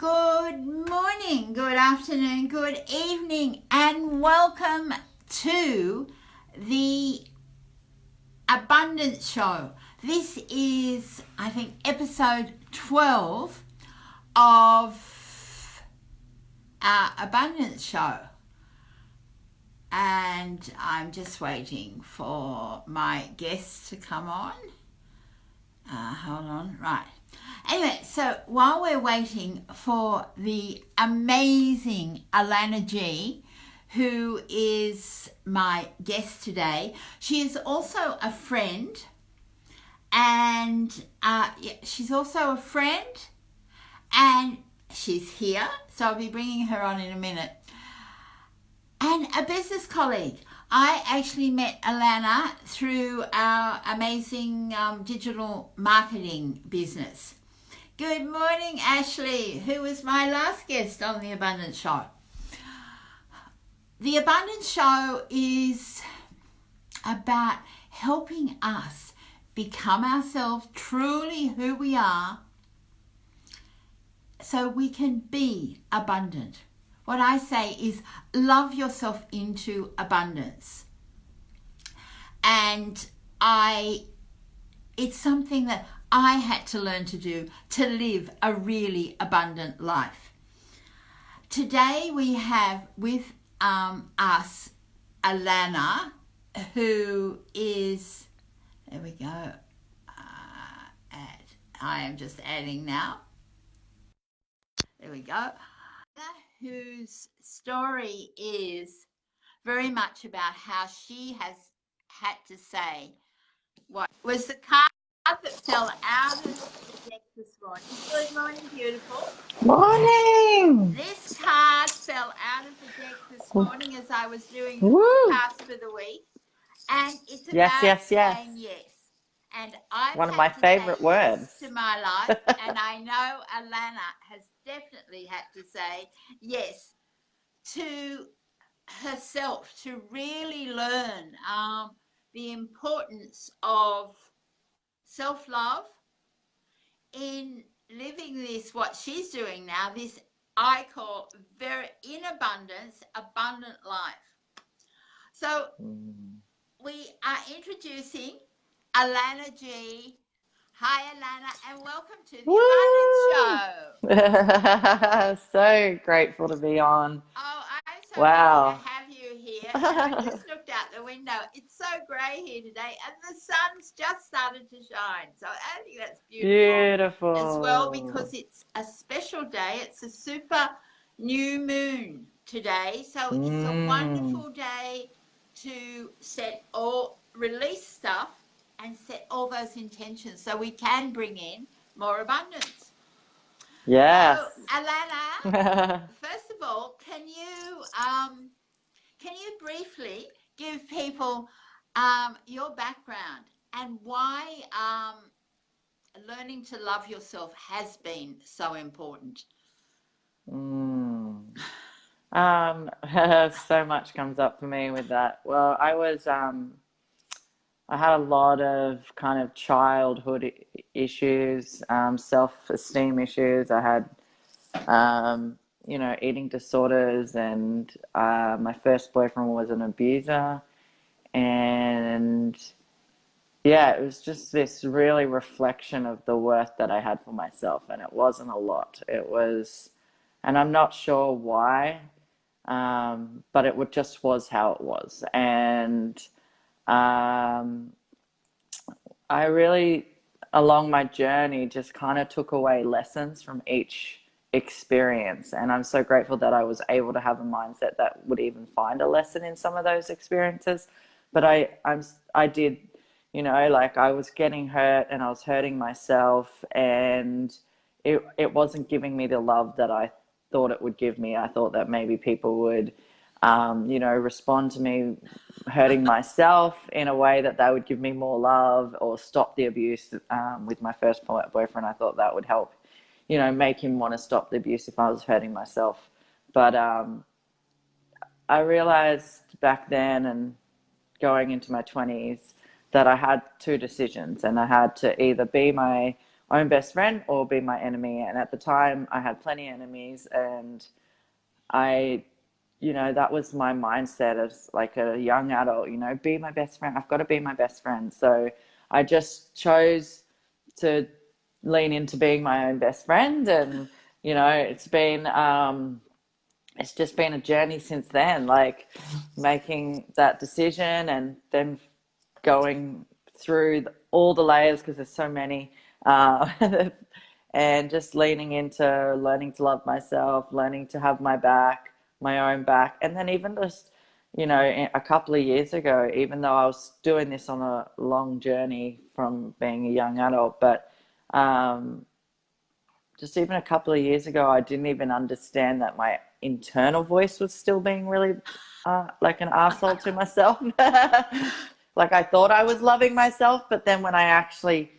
Good morning, good afternoon, good evening, and welcome to the Abundance Show. This is, I think, episode 12 of our Abundance Show. And I'm just waiting for my guests to come on. Hold on, right. Anyway, so while we're waiting for the amazing Alana G, who is my guest today, she is also a friend, and she's also a friend, and she's here, so I'll be bringing her on in a minute, and a business colleague. I actually met Alana through our amazing digital marketing business. Good morning, Ashley, who was my last guest on the Abundance Show. The Abundance Show is about helping us become ourselves, truly who we are, so we can be abundant. What I say is love yourself into abundance. And it's something that I had to learn to do to live a really abundant life. Today we have with us Alana, who is, there we go, I am just adding now. There we go. Whose story is very much about how she has had to say what was the card that fell out of the deck this morning. Good morning, beautiful. Morning. This card fell out of the deck this morning as I was doing the podcast for the week, and it's about saying yes. And I've one of my favorite words to my life, and I know Alana has definitely had to say yes to herself, to really learn the importance of self-love in living this, what she's doing now, this I call very in abundance, abundant life. So we are introducing Alana G. Hi, Alana, and welcome to the Abundance Show. So grateful to be on. Oh, I'm so happy to have you here. And I just looked out the window. It's so grey here today, and the sun's just started to shine. So I think that's beautiful as well, because it's a special day. It's a super new moon today. So it's a wonderful day to release stuff and set all those intentions so we can bring in more abundance. Yes. So, Alana, first of all, can you briefly give people your background and why learning to love yourself has been so important? So much comes up for me with that. Well, I had a lot of kind of childhood issues, self-esteem issues. I had, eating disorders, and my first boyfriend was an abuser. And yeah, it was just this really reflection of the worth that I had for myself. And it wasn't a lot. And I'm not sure why, but just was how it was. And I really, along my journey, just kind of took away lessons from each experience. And I'm so grateful that I was able to have a mindset that would even find a lesson in some of those experiences. But I did, like I was getting hurt and I was hurting myself, and it wasn't giving me the love that I thought it would give me. I thought that maybe people would respond to me hurting myself in a way that they would give me more love or stop the abuse. With my first boyfriend, I thought that would help, make him want to stop the abuse if I was hurting myself. But I realized back then and going into my 20s that I had two decisions, and I had to either be my own best friend or be my enemy. And at the time I had plenty of enemies, and I, that was my mindset as like a young adult, be my best friend. I've got to be my best friend. So I just chose to lean into being my own best friend. And, it's just been a journey since then, like making that decision and then going through all the layers, because there's so many, uh, and just leaning into learning to love myself, learning to have my own back. And then even just, a couple of years ago, even though I was doing this on a long journey from being a young adult, but just even a couple of years ago, I didn't even understand that my internal voice was still being really like an asshole to myself. Like I thought I was loving myself, but then when I actually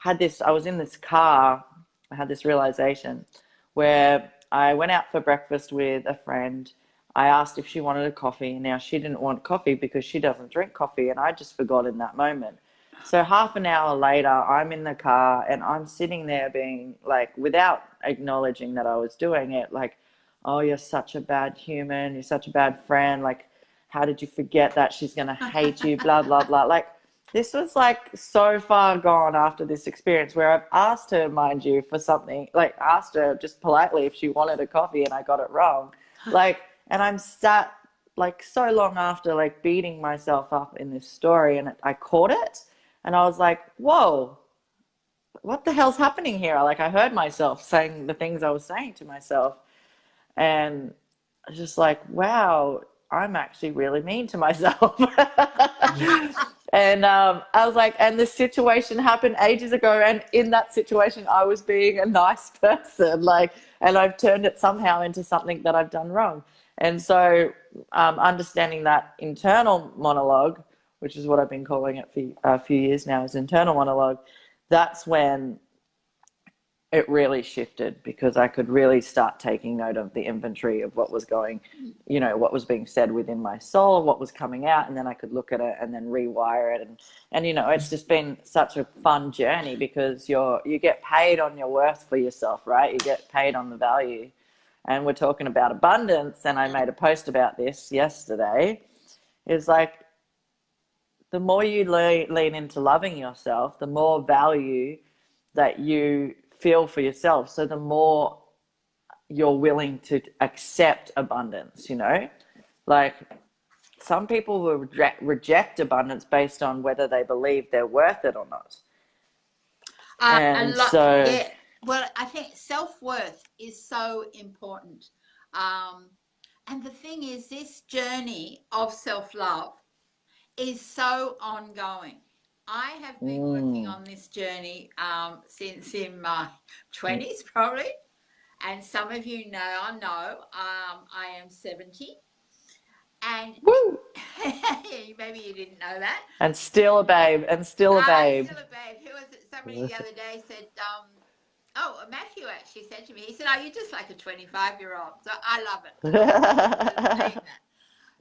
I was in this car, I had this realization where I went out for breakfast with a friend. I asked if she wanted a coffee. Now, she didn't want coffee because she doesn't drink coffee, and I just forgot in that moment. So half an hour later, I'm in the car and I'm sitting there being like, without acknowledging that I was doing it, like, oh, you're such a bad human. You're such a bad friend. Like, how did you forget that she's going to hate you? Blah, blah, blah. Like, this was like so far gone after this experience where I've asked her, mind you, for something, like asked her just politely if she wanted a coffee and I got it wrong. Like, and I'm sat like so long after like beating myself up in this story, and I caught it. And I was like, whoa, what the hell's happening here? Like, I heard myself saying the things I was saying to myself. And I was just like, wow, I'm actually really mean to myself. And I was like, and this situation happened ages ago. And in that situation, I was being a nice person. Like, and I've turned it somehow into something that I've done wrong. And so understanding that internal monologue, which is what I've been calling it for a few years now, is internal monologue, that's when it really shifted, because I could really start taking note of the inventory of what was going, what was being said within my soul, what was coming out, and then I could look at it and then rewire it. And it's just been such a fun journey, because you get paid on your worth for yourself, right? You get paid on the value. And we're talking about abundance, and I made a post about this yesterday. Is like, the more you lean into loving yourself, the more value that you feel for yourself. So the more you're willing to accept abundance, like some people will reject abundance based on whether they believe they're worth it or not. And so, yeah. Well, I think self-worth is so important. And the thing is, this journey of self-love is so ongoing. I have been working on this journey since in my 20s, probably. And some of you know I am 70. And woo, maybe you didn't know that. and still a babe, and still a babe. Still a babe. Who was it? Somebody the other day said, Matthew actually said to me, he said, oh, you're just like a 25-year-old. So I love it.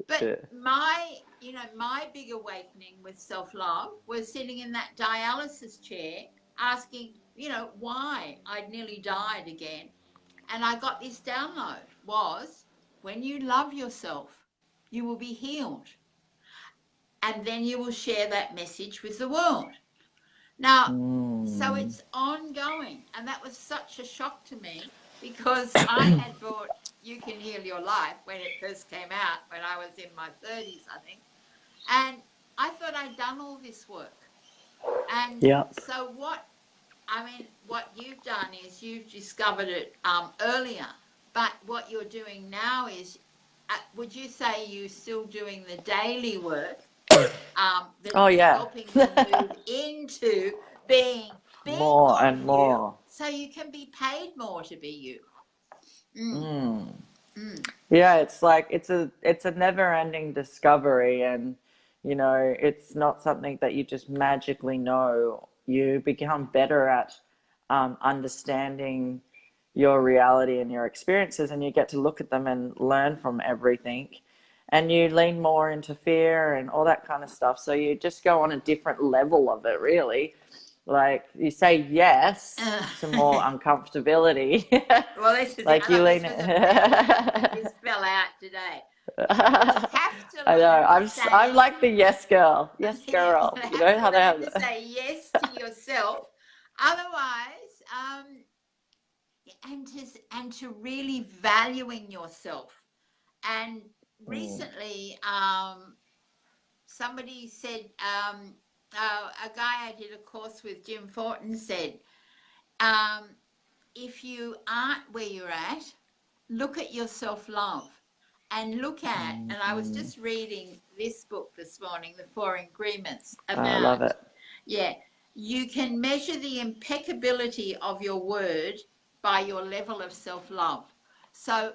But my big awakening with self-love was sitting in that dialysis chair asking, why I'd nearly died again. And I got this download was, when you love yourself, you will be healed. And then you will share that message with the world. Now, so it's ongoing. And that was such a shock to me, because I had bought You Can Heal Your Life when it first came out, when I was in my 30s, I think. And I thought I'd done all this work. And so what you've done is you've discovered it earlier. But what you're doing now is, would you say you're still doing the daily work? Helping you move into being more and more, so you can be paid more to be you. Yeah, it's like it's a never-ending discovery, and it's not something that you just magically know. You become better at understanding your reality and your experiences, and you get to look at them and learn from everything, and you lean more into fear and all that kind of stuff. So you just go on a different level of it, really. Like you say yes to more uncomfortability. Well, this is Like you lean this was a bad. This fell out today. You have to I know. learn to I'm say like the yes girl. Yes you girl. You have know to how they learn to have say yes to yourself. Otherwise, and to really valuing yourself. And Mm, recently, somebody said, a guy I did a course with, Jim Fortin, said, um, if you aren't where you're at, look at your self-love and look at, and I was mm. just reading this book this morning, The Four Agreements, I about, love it. yeah, you can measure the impeccability of your word by your level of self-love. So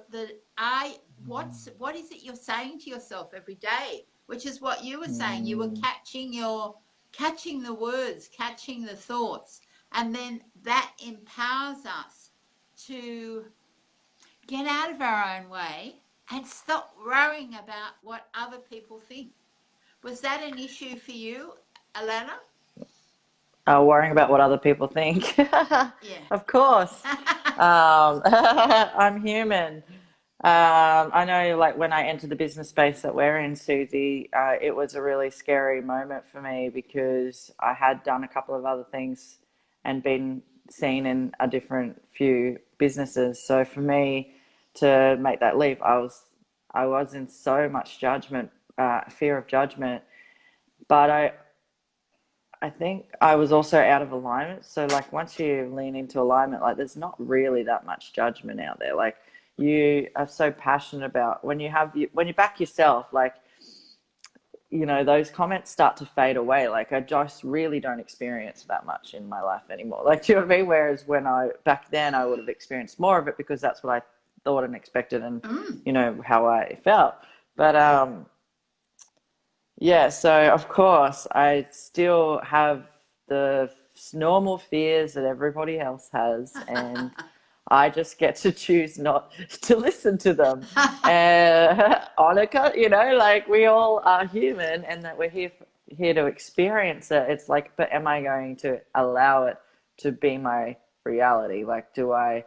what is it you're saying to yourself every day? Which is what you were saying. You were Mm, catching the words, catching the thoughts, and then that empowers us to get out of our own way and stop worrying about what other people think. Was that an issue for you, Alana? worrying about what other people think. Yeah. Of course. I'm human. I know, like when I entered the business space that we're in, Susie, it was a really scary moment for me because I had done a couple of other things and been seen in a different few businesses. So for me to make that leap, I was in so much judgment, fear of judgment, but I think I was also out of alignment. So like once you lean into alignment, like there's not really that much judgment out there. Like you are so passionate about when you back yourself, like those comments start to fade away. Like I just really don't experience that much in my life anymore. Like, do you know what I mean? Whereas when back then I would have experienced more of it because that's what I thought and expected and Mm. how I felt. But yeah, so of course, I still have the normal fears that everybody else has, and I just get to choose not to listen to them. Annika, like we all are human, and that we're here to experience it. It's like, but am I going to allow it to be my reality? Like, do I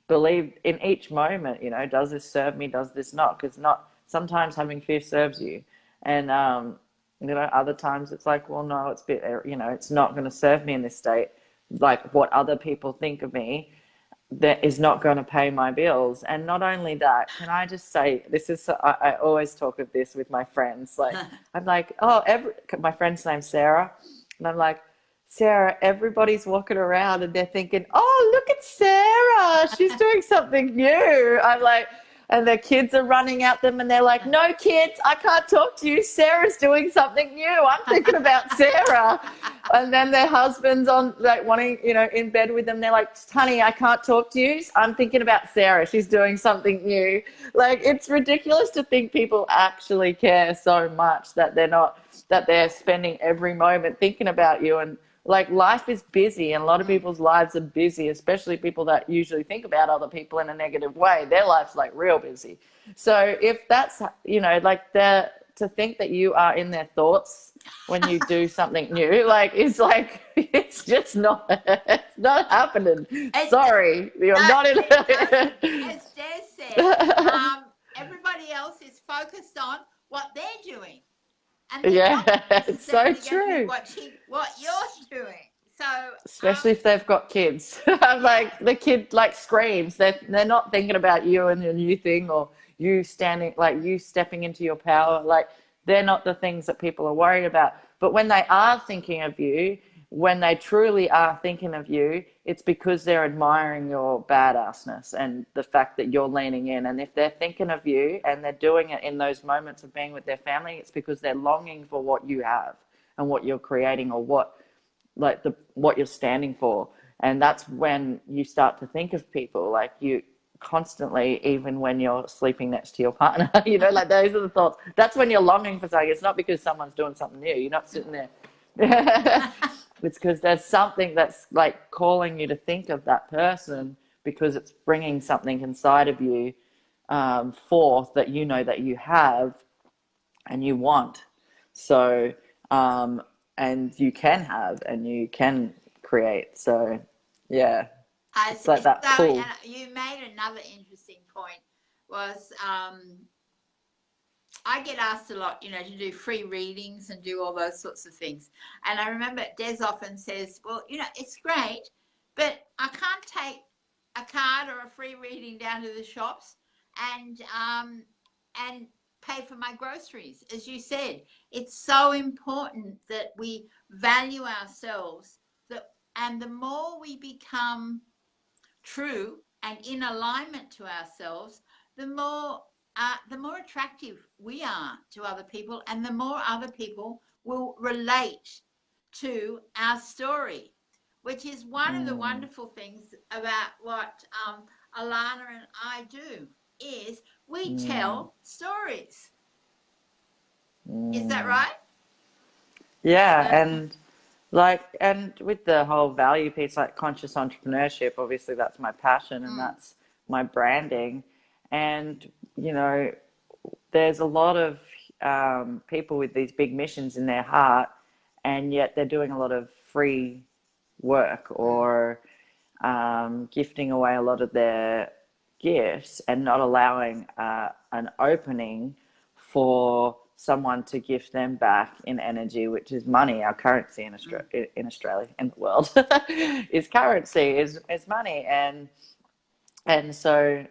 believe in each moment? Does this serve me? Does this not? Because not sometimes having fear serves you, and other times it's like, well, no, it's not going to serve me in this state. Like what other people think of me, that is not going to pay my bills. And not only that, can I just say, I always talk of this with my friends. Like, I'm like, oh, my friend's name's Sarah. And I'm like, Sarah, everybody's walking around and they're thinking, oh, look at Sarah. She's doing something new. I'm like, and their kids are running at them and they're like, no, kids, I can't talk to you. Sarah's doing something new. I'm thinking about Sarah. And then their husband's on, like, wanting, in bed with them. They're like, honey, I can't talk to you. I'm thinking about Sarah. She's doing something new. Like, it's ridiculous to think people actually care so much that they're spending every moment thinking about you. And like, life is busy, and a lot of people's lives are busy, especially people that usually think about other people in a negative way. Their life's like real busy. So if that's, like to think that you are in their thoughts when you do something new, like it's just not, it's not happening. It's, Sorry, you're no, not in. it doesn't. As Des said, everybody else is focused on what they're doing, and they're not Yeah, it's so necessarily going to be true. watching what you're doing. So, Especially if they've got kids. yeah, Like the kid like screams. They're not thinking about you and your new thing, or you stepping into your power. Like they're not the things that people are worried about. But when they are thinking of you, when they truly are thinking of you, it's because they're admiring your badassness and the fact that you're leaning in. And if they're thinking of you and they're doing it in those moments of being with their family, it's because they're longing for what you have and what you're creating, or what you're standing for. And that's when you start to think of people like you constantly, even when you're sleeping next to your partner. Like those are the thoughts. That's when you're longing for something. It's not because someone's doing something new. You're not sitting there. It's because there's something that's like calling you to think of that person, because it's bringing something inside of you, forth, that that you have and you want. So, and you can have, and you can create. So yeah, it's like It's that so, pull. and you made another interesting point was I get asked a lot, to do free readings and do all those sorts of things. And I remember Des often says, well, it's great, but I can't take a card or a free reading down to the shops and pay for my groceries. As you said, it's so important that we value ourselves, and the more we become true and in alignment to ourselves, the more attractive we are to other people, and the more other people will relate to our story, which is one of the wonderful things about what Alana and I do, is we tell stories. Is that right? Yeah, So, and with the whole value piece, like conscious entrepreneurship, obviously that's my passion and that's my branding. And, there's a lot of people with these big missions in their heart, and yet they're doing a lot of free work or gifting away a lot of their gifts and not allowing an opening for someone to gift them back in energy, which is money. Our currency in Australia, in the world, is currency, is money. And so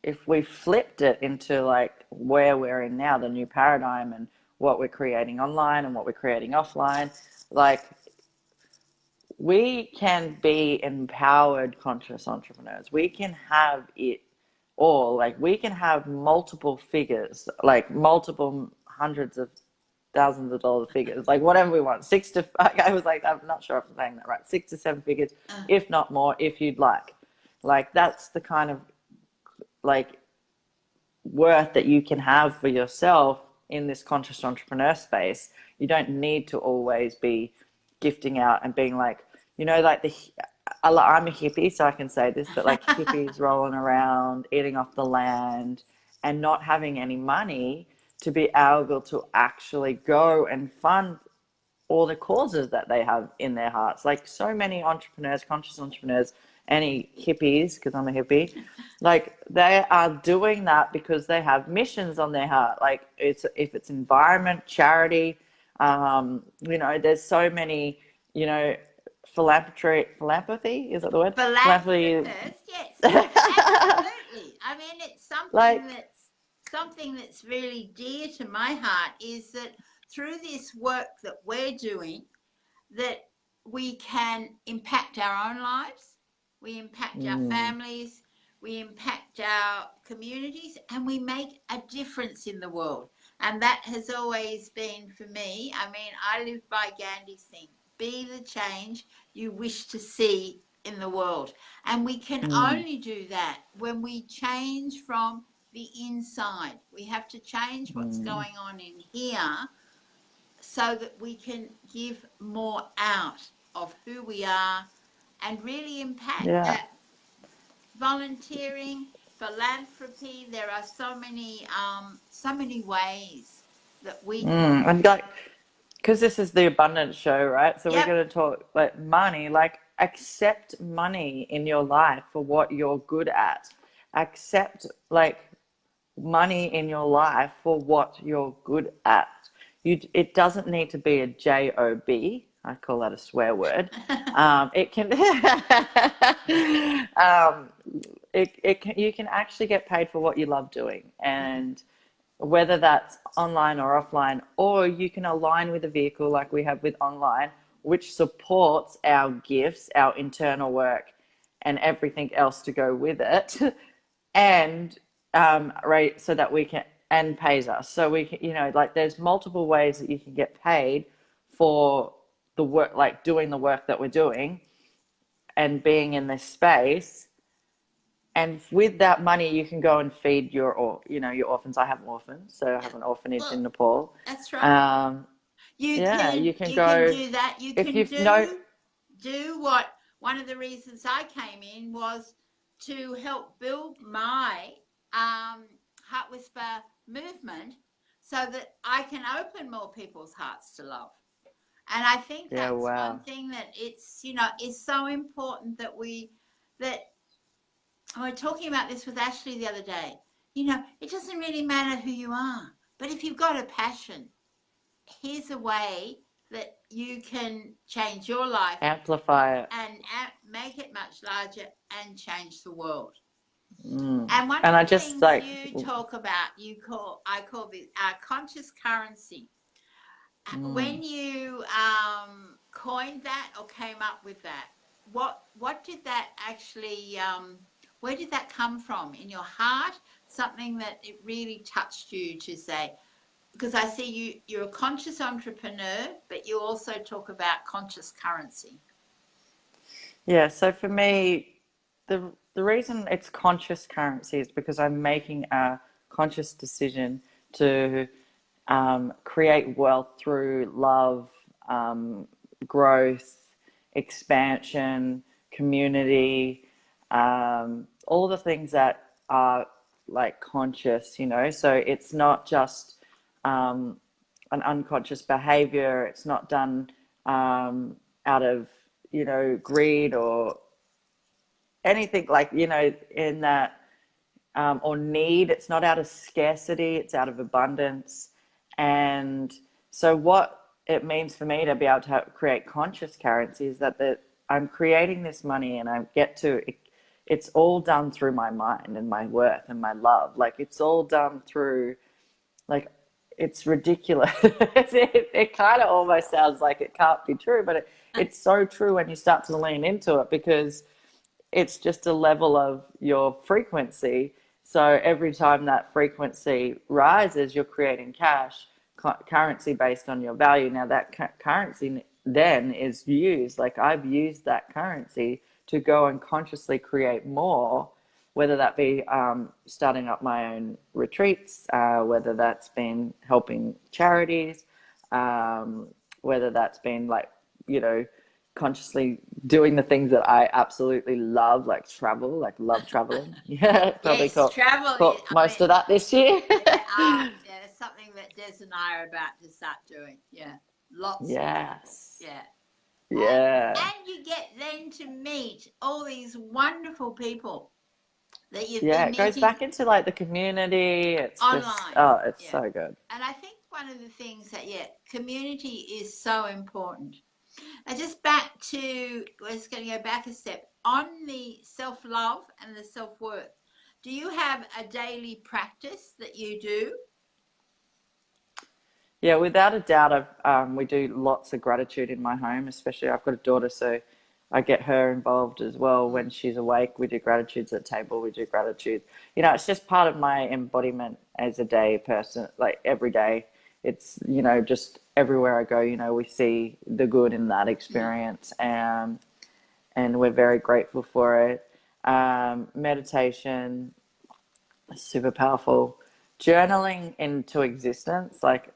if we flipped it into like where we're in now, the new paradigm, and what we're creating online and what we're creating offline, like we can be empowered conscious entrepreneurs. We can have it all. Like we can have multiple figures, like multiple hundreds of thousands of dollar figures, like whatever we want. I was like, I'm not sure if I'm saying that right. 6 to 7 figures, if not more, if you'd like. Like that's the kind of like worth that you can have for yourself in this conscious entrepreneur space. You don't need to always be gifting out and being like, like I'm a hippie, so I can say this, but like hippies rolling around, eating off the land and not having any money to be able to actually go and fund all the causes that they have in their hearts. Like so many entrepreneurs, conscious entrepreneurs, any hippies, because I'm a hippie, like they are doing that because they have missions on their heart. Like if it's environment, charity, there's so many, philanthropy, is that the word? philanthropist, yes, absolutely. I mean, it's Like, something that's really dear to my heart, is that through this work that we're doing, that we can impact our own lives, we impact our families, we impact our communities, and we make a difference in the world. And that has always been for me. I mean, I live by Gandhi's thing: be the change you wish to see in the world. And we can only do that when we change from the inside. We have to change what's going on in here so that we can give more out of who we are and really impact yeah. that. Volunteering, philanthropy, there are so many ways that we can. And like, because this is the abundance show, right? So we're Yep. going to talk like money, like accept money in your life for what you're good at. Accept like money in your life for what you're good at. It doesn't need to be a job. I call that a swear word. It can, you can actually get paid for what you love doing, and whether that's online or offline, or you can align with a vehicle like we have with online, which supports our gifts, our internal work, and everything else to go with it, and right, so that we can, and pays us. So we can, like there's multiple ways that you can get paid for the work, like doing the work that we're doing and being in this space. And with that money, you can go and feed your orphans. I have orphans, so I have an orphanage in Well, Nepal. that's right. Um, You yeah, can you can you can go do that. You if can you've no. do what one of the reasons I came in was to help build my Heart Whisper movement so that I can open more people's hearts to love. And I think Yeah, that's one wow. thing that it's, is so important that I was talking about this with Ashley the other day. It doesn't really matter who you are, but if you've got a passion, here's a way that you can change your life Amplify it. and make it much larger and change the world. Mm. And one of And I the just things like, you talk about, I call this conscious currency. mm. When you coined that or came up with that, what did that actually? Where did that come from? In your heart, something that it really touched you to say? Because I see you're a conscious entrepreneur, but you also talk about conscious currency. Yeah, so for me, the reason it's conscious currency is because I'm making a conscious decision to create wealth through love, growth, expansion, community, all the things that are like conscious, So it's not just um, an unconscious behavior. It's not done out of, greed or anything like, in that or need. It's not out of scarcity, it's out of abundance. And so, what it means for me to be able to create conscious currency is that I'm creating this money and I get to, it's all done through my mind and my worth and my love. Like, it's all done through, like, it's ridiculous. It kind of almost sounds like it can't be true, but it's so true when you start to lean into it, because it's just a level of your frequency. So every time that frequency rises, you're creating currency based on your value. Now that currency then is used, like I've used that currency to go and consciously create more, whether that be starting up my own retreats, whether that's been helping charities, whether that's been like, you know, consciously doing the things that I absolutely love, like travel, like love traveling. Yeah, probably Yes, travel. caught most of that this year. Yeah, it's something that Des and I are about to start doing. Yeah, lots of travel. Yes. Yeah, Yeah. and you get then to meet all these wonderful people that you've Yeah, been it goes meeting back into like the community. It's just, online. oh, it's Yeah, so good. and I think one of the things that community is so important. And just back to, we're just going to go back a step on the self love and the self worth. Do you have a daily practice that you do? Yeah, without a doubt, we do lots of gratitude in my home, especially I've got a daughter, so I get her involved as well. When she's awake, we do gratitudes at table, we do gratitude. It's just part of my embodiment as a day person, like every day. It's, just everywhere I go, we see the good in that experience, and we're very grateful for it. Meditation, super powerful. Journaling into existence, like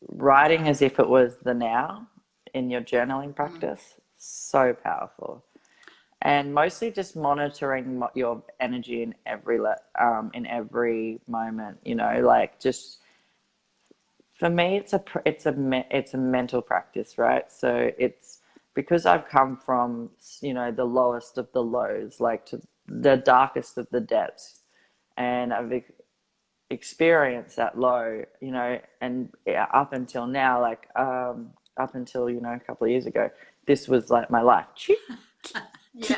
writing as if it was the now in your journaling Mm. practice, so powerful. And mostly just monitoring your energy in every moment. Like, just for me, it's a mental practice, right? So it's because I've come from, the lowest of the lows, like to the darkest of the depths, and I've experienced that low, and yeah, up until now, like up until a couple of years ago, this was like my life. Yeah,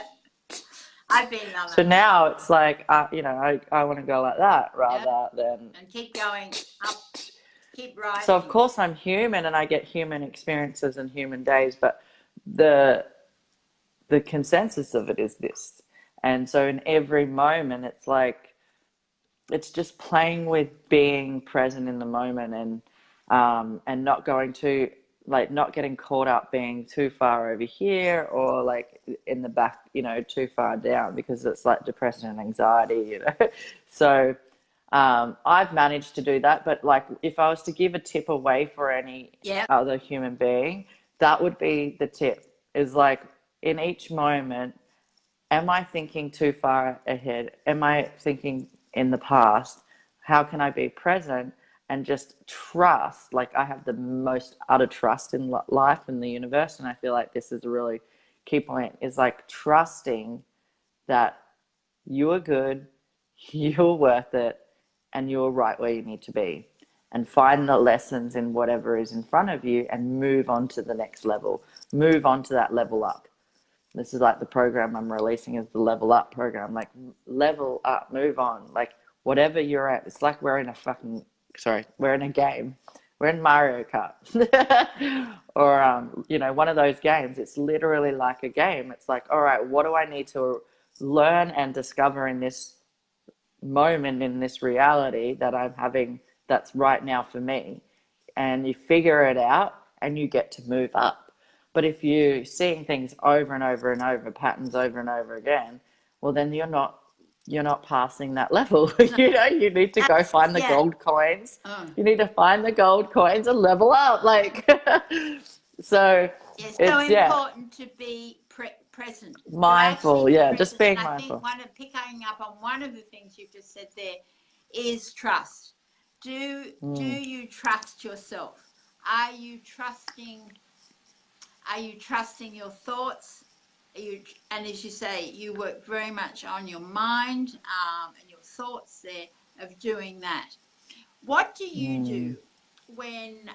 I've been on So that. now it's like, I want to go like that Yeah, rather than. and keep going up, keep So of rising. course I'm human and I get human experiences and human days, but the the consensus of it is this. And so in every moment, it's like, it's just playing with being present in the moment, and not going to, like, not getting caught up being too far over here or like in the back, too far down, because it's like depression and anxiety. So I've managed to do that, but like, if I was to give a tip away for any Yeah, other human being, that would be the tip, is like, in each moment, am I thinking too far ahead? Am I thinking in the past? How can I be present and just trust. Like, I have the most utter trust in life and the universe, and I feel like this is a really key point, is like trusting that you are good, you're worth it, and you're right where you need to be. And find the lessons in whatever is in front of you and move on to the next level. Move on to that level up. This is like the program I'm releasing is the level up program. Like, level up, move on. Like, whatever you're at, it's like we're in a game. We're in Mario Kart or, one of those games. It's literally like a game. It's like, all right, what do I need to learn and discover in this moment, in this reality that I'm having that's right now for me? And you figure it out and you get to move up. But if you're seeing things over and over and over, patterns over and over again, well, then you're not passing that level. You need to go find the gold coins. You need to find the gold coins and level up. Like, so it's it's so important to be present. mindful. Yeah, just being mindful. I think picking up on one of the things you've just said there is trust. Do you trust yourself? Are you trusting your thoughts? And as you say, you work very much on your mind and your thoughts there of doing that. What do you do when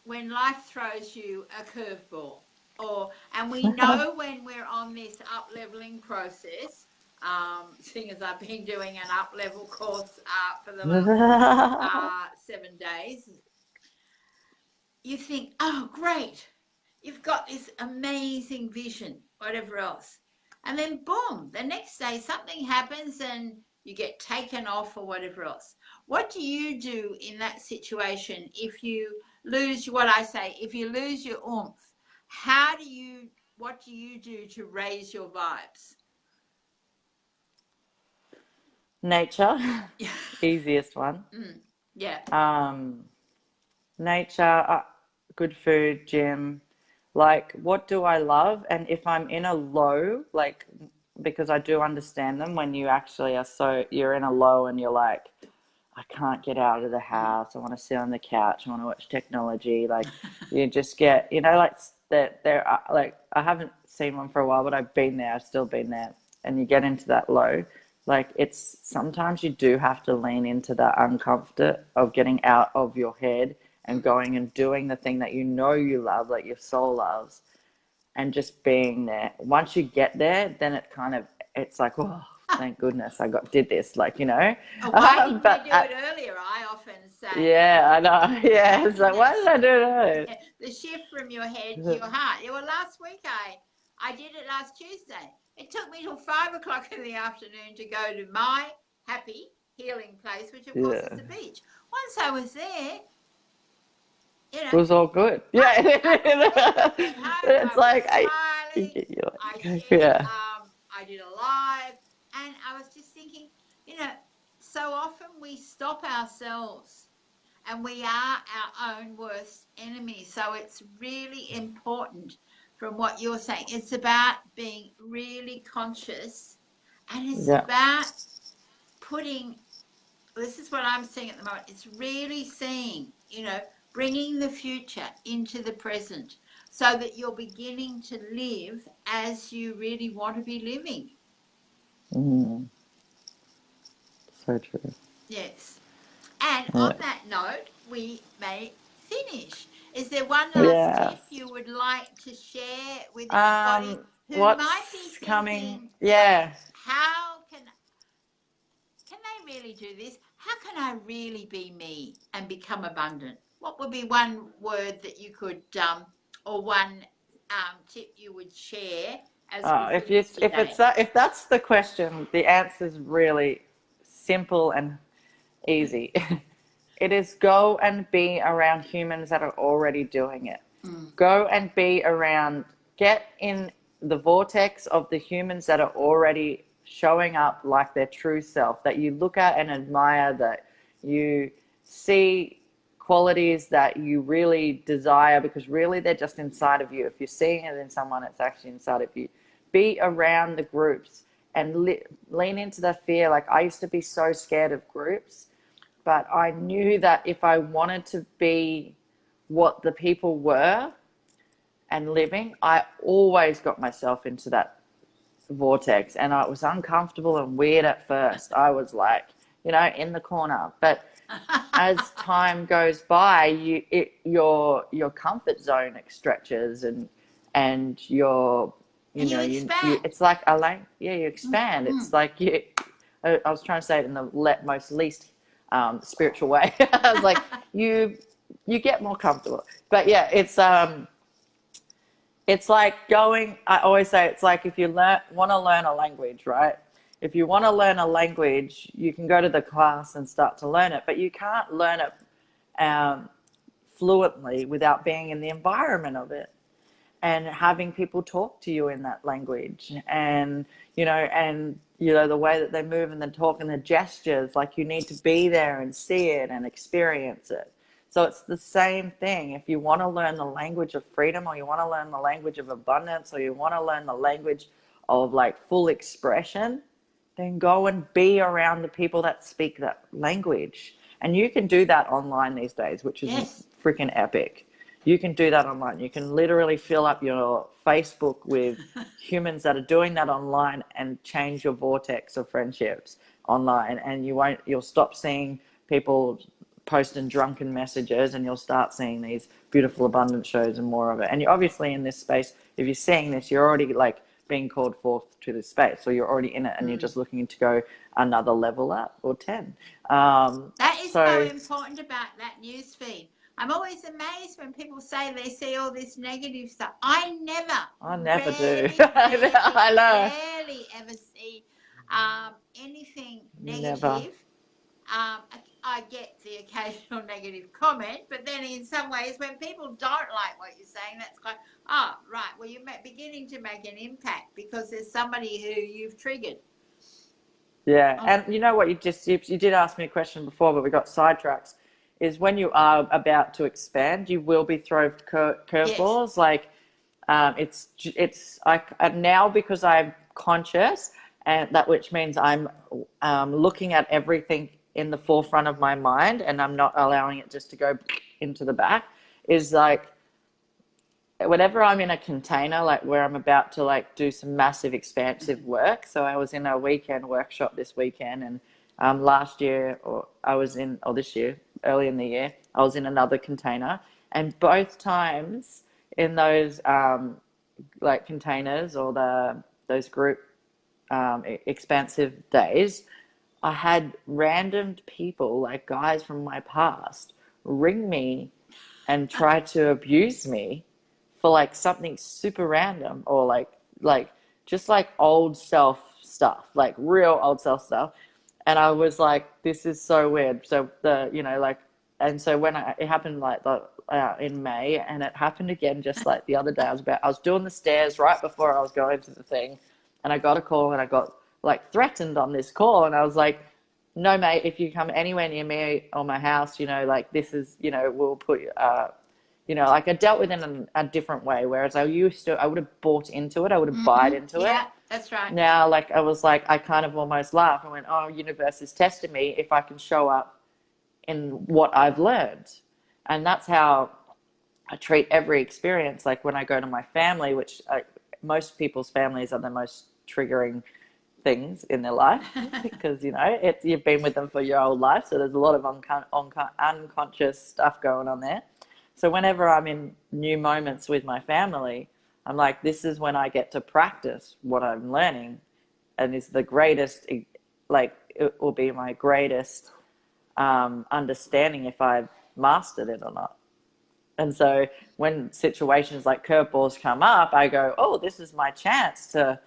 life throws you a curveball? And we know when we're on this up-leveling process, seeing as I've been doing an up-level course for the last 7 days, you think, oh, great, you've got this amazing vision, whatever else. And then, boom, the next day something happens and you get taken off or whatever else. What do you do in that situation if you lose, if you lose your oomph? What do you do to raise your vibes? Nature, easiest one. Yeah. Nature, good food, gym. Like, what do I love? And if I'm in a low, like, because I do understand them when you actually you're in a low and you're like, I can't get out of the house. I want to sit on the couch. I want to watch technology. Like, you just get, like that. There are, like, I haven't seen one for a while, but I've been there. I've still been there. And you get into that low. Like, it's sometimes you do have to lean into that uncomfort of getting out of your head and going and doing the thing that you love, like your soul loves, and just being there. Once you get there, then it's like, oh, thank goodness I did this, like, why didn't I do it earlier? I often say. Yeah, I know. Yeah, it's like, why did I do it? The shift from your head to your heart. Yeah, well, last week I did it last Tuesday. It took me till 5 o'clock in the afternoon to go to my happy healing place, which of course is the beach. Once I was there, it was all good. Yeah. It's like, I did a live, and I was just thinking, so often we stop ourselves, and we are our own worst enemy. So it's really important, from what you're saying, it's about being really conscious, and it's about this is what I'm seeing at the moment, it's really seeing, bringing the future into the present so that you're beginning to live as you really want to be living. So true. Yes. And on that note, we may finish. Is there one last tip you would like to share with anybody who might be thinking, coming? How can they really do this? How can I really be me and become abundant? What would be one word that you could, or one tip you would share as if that's the question, the answer is really simple and easy. It is go and be around humans that are already doing it. Go and be around, get in the vortex of the humans that are already showing up like their true self, that you look at and admire, that you see qualities that you really desire, because really they're just inside of you. If you're seeing it in someone, it's actually inside of you. Be around the groups and lean into that fear. Like, I used to be so scared of groups. but I knew that if I wanted to be what the people were and living, I always got myself into that vortex, and it was uncomfortable and weird at first. I was like, in the corner. But as time goes by, your comfort zone stretches, and your And you you expand. it's like a you expand. Mm-hmm. It's like I was trying to say it in the most least spiritual way. I was like, you get more comfortable. But yeah, it's like I always say, it's like if you want to learn a language, right? If you want to learn a language, you can go to the class and start to learn it, but you can't learn it fluently without being in the environment of it and having people talk to you in that language, and the way that they move and the talk and the gestures, like you need to be there and see it and experience it. So it's the same thing. If you want to learn the language of freedom, or you want to learn the language of abundance, or you want to learn the language of like full expression, then go and be around the people that speak that language. And you can do that online these days, which is Yes. freaking epic. You can do that online. You can literally fill up your Facebook with humans that are doing that online and change your vortex of friendships online. And you'll stop seeing people posting drunken messages, and you'll start seeing these beautiful abundance shows and more of it. And you're obviously in this space. If you're seeing this, you're already like being called forth to this space, so you're already in it, and you're just looking to go another level up or 10. That is so So important about that news feed. I'm always amazed when people say they see all this negative stuff. I never do. rarely, I know. rarely ever see anything Never. negative. I get the occasional negative comment, but then in some ways, when people don't like what you're saying, that's like, oh, right, well, you're beginning to make an impact because there's somebody who you've triggered. Yeah, and you know what? You did ask me a question before, but we got sidetracked. Is when you are about to expand, you will be thrown Yes. curveballs. Like, it's like now, because I'm conscious, and that, which means I'm looking at everything in the forefront of my mind, and I'm not allowing it just to go into the back. Is like, whenever I'm in a container, like where I'm about to like do some massive expansive work. So I was in a weekend workshop this weekend, and last year, or this year, early in the year, I was in another container, and both times in those like containers, or those group expansive days, I had random people, like guys from my past, ring me and try to abuse me for like something super random, or like just like old self stuff, like real old self stuff. And I was like, this is so weird. So and so when it happened like in May, and it happened again just like the other day. I was doing the stairs right before I was going to the thing, and I got a call, and I got like threatened on this call, and I was like, no, mate, if you come anywhere near me or my house, like this is, we'll put you, like I dealt with it in a different way. Whereas I would have bought into it. I would have bought into it. Yeah, that's right. Now, like I was like, I kind of almost laughed and went, oh, universe is testing me if I can show up in what I've learned. And that's how I treat every experience. Like when I go to my family, which most people's families are the most triggering things in their life, because you've been with them for your whole life, so there's a lot of unconscious stuff going on there. So whenever I'm in new moments with my family, I'm like, this is when I get to practice what I'm learning, and it's the greatest, like it will be my greatest understanding if I've mastered it or not. And so when situations like curveballs come up, I go, oh, this is my chance to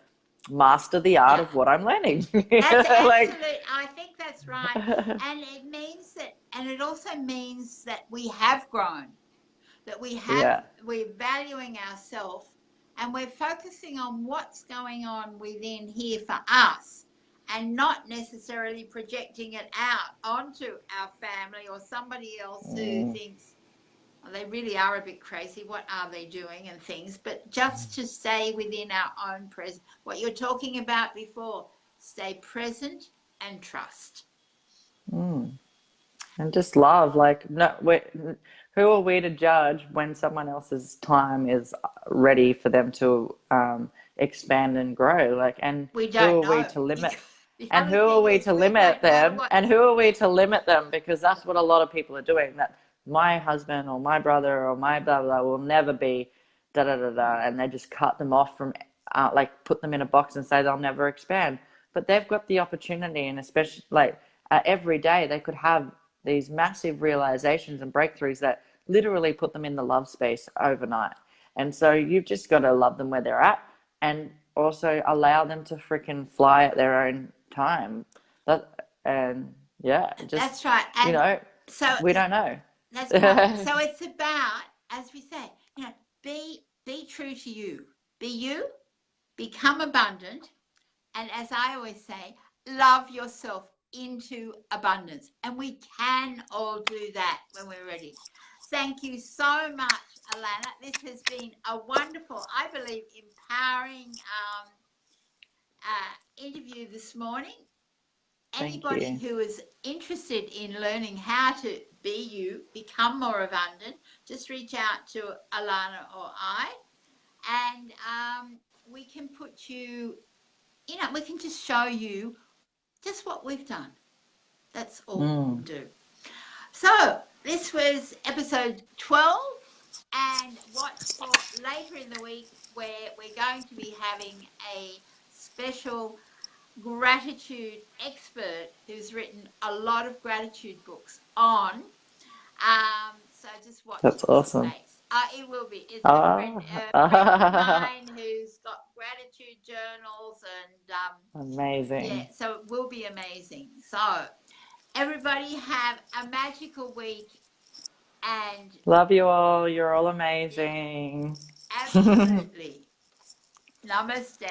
master the art of what I'm learning. That's Like, absolute. I think that's right, and it means that, and it also means that we have grown, that yeah. we're valuing ourselves, and we're focusing on what's going on within here for us, and not necessarily projecting it out onto our family or somebody else who thinks, well, they really are a bit crazy. What are they doing and things? But just to stay within our own present, what you're talking about before, stay present and trust. Mm. And just love, like, no, who are we to judge when someone else's time is ready for them to expand and grow? Like, and We who don't are we know. to limit? The And only who are thing we is to we limit don't know them? what. And who are we to limit them? Because that's what a lot of people are doing. That my husband or my brother or my blah blah will never be da da da da, and they just cut them off from, like, put them in a box and say they'll never expand. But they've got the opportunity, and especially like every day they could have these massive realizations and breakthroughs that literally put them in the love space overnight. And so you've just got to love them where they're at, and also allow them to freaking fly at their own time. That, and yeah, just, That's right. you And know, so we don't know. that's right. So it's about, as we say, be true to you, become abundant, and as I always say, love yourself into abundance. And we can all do that when we're ready. Thank you so much, Alana. This has been a wonderful, I believe, empowering interview this morning. Thank Anybody you. who is interested in learning how to be you, become more abundant, just reach out to Alana or I, and we can put you, we can just show you just what we've done. That's all we'll do. So this was episode 12, and watch for later in the week where we're going to be having a special gratitude expert who's written a lot of gratitude books on. So just watch That's this awesome. space. It will be. It's a friend of Ah, mine who's got gratitude journals, and yeah, amazing. so it will be amazing. So everybody have a magical week, and Love you all. You're all yeah, amazing. absolutely. Namaste.